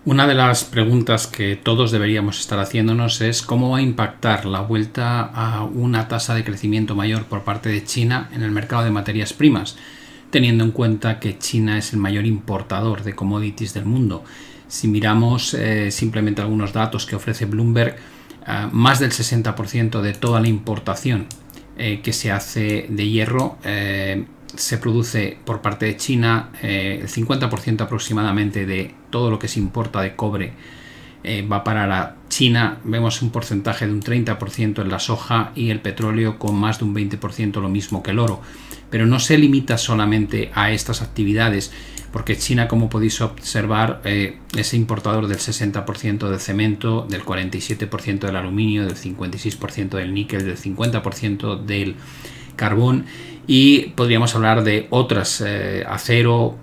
Una de las preguntas que todos deberíamos estar haciéndonos es cómo va a impactar la vuelta a una tasa de crecimiento mayor por parte de China en el mercado de materias primas, teniendo en cuenta que China es el mayor importador de commodities del mundo. Si miramos simplemente algunos datos que ofrece Bloomberg, más del 60% de toda la importación que se hace de hierro se produce por parte de China. El 50% aproximadamente de todo lo que se importa de cobre va a parar a China. Vemos un porcentaje de un 30% en la soja y el petróleo con más de un 20%, lo mismo que el oro. Pero no se limita solamente a estas actividades, porque China, como podéis observar, es importador del 60% del cemento, del 47% del aluminio, del 56% del níquel, del 50% del carbón, y podríamos hablar de otras, acero,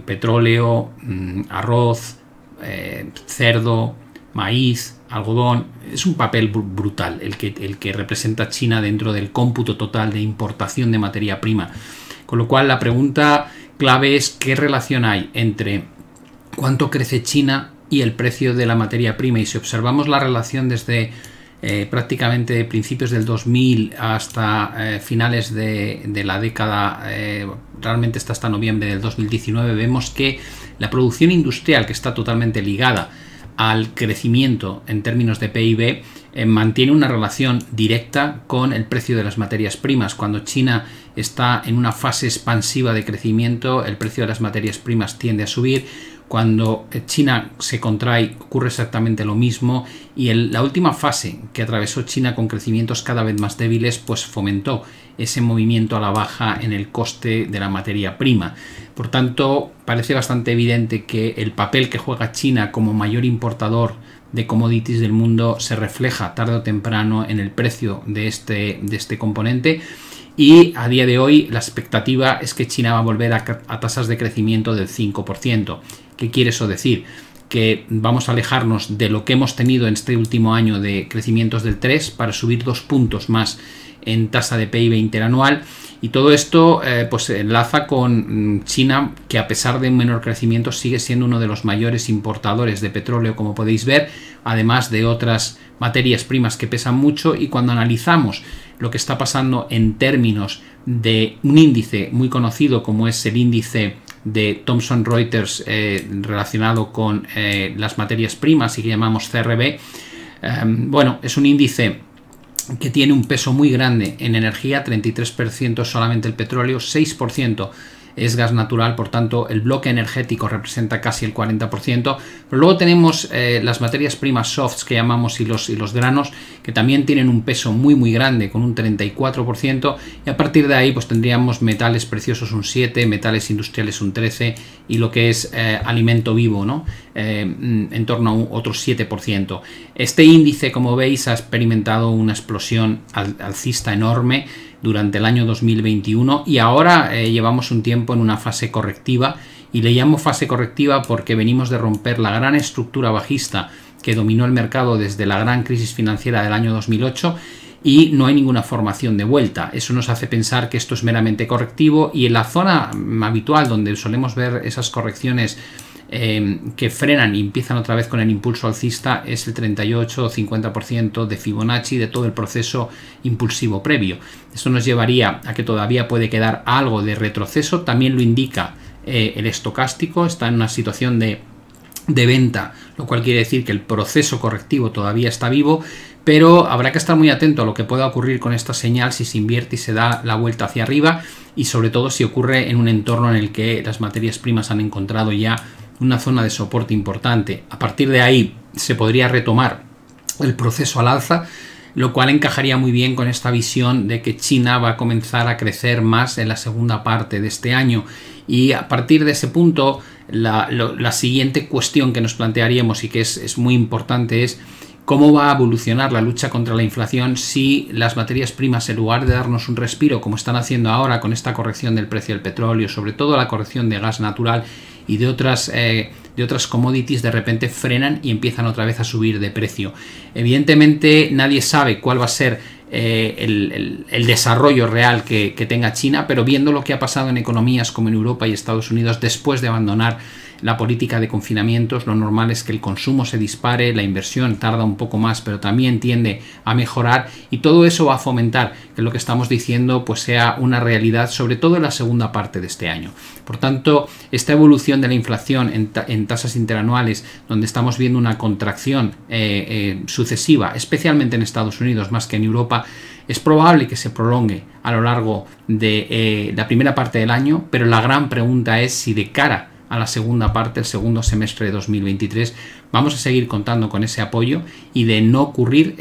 petróleo, arroz, cerdo, maíz, algodón. Es un papel brutal el que representa China dentro del cómputo total de importación de materia prima. Con lo cual la pregunta clave es qué relación hay entre cuánto crece China y el precio de la materia prima. Y si observamos la relación desde prácticamente principios del 2000 hasta finales de la década, realmente hasta noviembre del 2019, vemos que la producción industrial, que está totalmente ligada al crecimiento en términos de PIB, mantiene una relación directa con el precio de las materias primas. Cuando China está en una fase expansiva de crecimiento, el precio de las materias primas tiende a subir. Cuando China se contrae ocurre exactamente lo mismo, y la última fase que atravesó China con crecimientos cada vez más débiles pues fomentó ese movimiento a la baja en el coste de la materia prima. Por tanto, parece bastante evidente que el papel que juega China como mayor importador de commodities del mundo se refleja tarde o temprano en el precio de este componente. Y a día de hoy la expectativa es que China va a volver a tasas de crecimiento del 5%. ¿Qué quiere eso decir? Que vamos a alejarnos de lo que hemos tenido en este último año de crecimientos del 3 para subir 2 puntos más en tasa de PIB interanual. Y todo esto pues se enlaza con China, que a pesar de un menor crecimiento sigue siendo uno de los mayores importadores de petróleo, como podéis ver, además de otras materias primas que pesan mucho. Y cuando analizamos lo que está pasando en términos de un índice muy conocido como es el índice de Thomson Reuters relacionado con las materias primas y que llamamos CRB, bueno, es un índice que tiene un peso muy grande en energía, 33% solamente el petróleo, 6% es gas natural. Por tanto el bloque energético representa casi el 40%, pero luego tenemos las materias primas softs que llamamos y los granos, que también tienen un peso muy grande con un 34%, y a partir de ahí pues tendríamos metales preciosos un 7%, metales industriales un 13% y lo que es alimento vivo, ¿no? En torno a otro 7%. Este índice, como veis, ha experimentado una explosión alcista enorme durante el año 2021 y ahora llevamos un tiempo en una fase correctiva, y le llamo fase correctiva porque venimos de romper la gran estructura bajista que dominó el mercado desde la gran crisis financiera del año 2008 y no hay ninguna formación de vuelta. Eso nos hace pensar que esto es meramente correctivo, y en la zona habitual donde solemos ver esas correcciones que frenan y empiezan otra vez con el impulso alcista es el 38 o 50% de Fibonacci de todo el proceso impulsivo previo. Esto nos llevaría a que todavía puede quedar algo de retroceso. También lo indica el estocástico, está en una situación de venta, lo cual quiere decir que el proceso correctivo todavía está vivo, pero habrá que estar muy atento a lo que pueda ocurrir con esta señal si se invierte y se da la vuelta hacia arriba, y sobre todo si ocurre en un entorno en el que las materias primas han encontrado ya una zona de soporte importante. A partir de ahí se podría retomar el proceso al alza, lo cual encajaría muy bien con esta visión de que China va a comenzar a crecer más en la segunda parte de este año. Y a partir de ese punto la siguiente cuestión que nos plantearíamos y que es muy importante es cómo va a evolucionar la lucha contra la inflación si las materias primas, en lugar de darnos un respiro como están haciendo ahora con esta corrección del precio del petróleo, sobre todo la corrección de gas natural y de otras commodities, de repente frenan y empiezan otra vez a subir de precio. Evidentemente nadie sabe cuál va a ser el desarrollo real que tenga China, pero viendo lo que ha pasado en economías como en Europa y Estados Unidos después de abandonar la política de confinamientos, lo normal es que el consumo se dispare, la inversión tarda un poco más, pero también tiende a mejorar, y todo eso va a fomentar que lo que estamos diciendo pues sea una realidad, sobre todo en la segunda parte de este año. Por tanto, esta evolución de la inflación en tasas interanuales, donde estamos viendo una contracción sucesiva, especialmente en Estados Unidos más que en Europa, es probable que se prolongue a lo largo de la primera parte del año, pero la gran pregunta es si de cara a la segunda parte, el segundo semestre de 2023, vamos a seguir contando con ese apoyo, y de no ocurrir,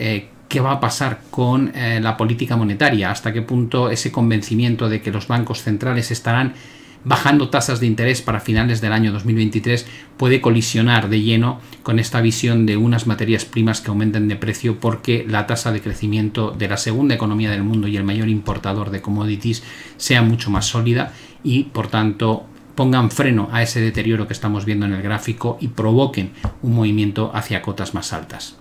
¿qué va a pasar con la política monetaria? ¿Hasta qué punto ese convencimiento de que los bancos centrales estarán bajando tasas de interés para finales del año 2023 puede colisionar de lleno con esta visión de unas materias primas que aumenten de precio, porque la tasa de crecimiento de la segunda economía del mundo y el mayor importador de commodities sea mucho más sólida, y por tanto pongan freno a ese deterioro que estamos viendo en el gráfico y provoquen un movimiento hacia cotas más altas?